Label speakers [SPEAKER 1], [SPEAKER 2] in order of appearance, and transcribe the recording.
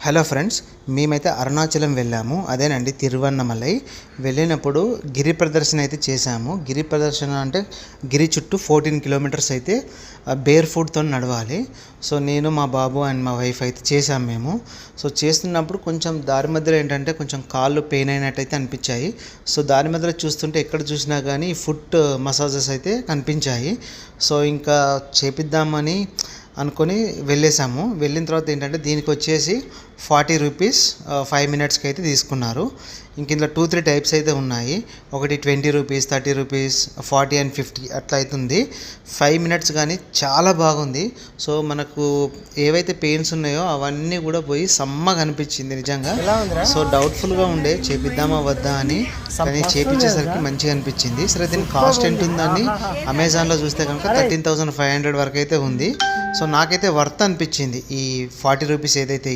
[SPEAKER 1] Hello friends, మేమైతే అరుణాచలం వెళ్ళాము. అదేనండి తిరువన్నమలై. వెళ్ళినప్పుడు గిరి ప్రదర్శన అయితే చేశాము. గిరి ప్రదర్శన అంటే గిరి చుట్టూ 14 కిలోమీటర్స్ అయితే బేర్ ఫుట్తో నడవాలి. సో నేను మా బాబు అండ్ మా వైఫ్ అయితే చేసాము మేము. సో చేస్తున్నప్పుడు కొంచెం దారి మధ్యలో ఏంటంటే కొంచెం కాళ్ళు పెయిన్ అయినట్టయితే అనిపించాయి. సో దారి మధ్యలో చూస్తుంటే ఎక్కడ చూసినా కానీ ఫుట్ మసాజెస్ అయితే కనిపించాయి. సో ఇంకా చేపిద్దామని అనుకొని వెళ్ళేసాము. వెళ్ళిన తర్వాత ఏంటంటే దీనికి వచ్చేసి 40 రూపీస్ 5 మినిట్స్కి అయితే తీసుకున్నారు. ఇంక ఇందులో 2-3 టైప్స్ అయితే ఉన్నాయి. ఒకటి 20 రూపీస్, 30 రూపీస్, 40 అండ్ 50 అట్లా అవుతుంది. 5 మినిట్స్ కానీ చాలా బాగుంది. సో మనకు ఏవైతే పెయిన్స్ ఉన్నాయో అవన్నీ కూడా పోయి సమ్మగా అనిపించింది నిజంగా. సో డౌట్ఫుల్గా ఉండే చేపిద్దామా వద్దా అని, కానీ చేపించేసరికి మంచిగా అనిపించింది. సరే దీని కాస్ట్ ఎంత ఉందని అమెజాన్లో చూస్తే కనుక 13,500 వరకు అయితే ఉంది. సో నాకైతే వర్త్ అనిపించింది ఈ 40 రూపీస్ ఏదైతే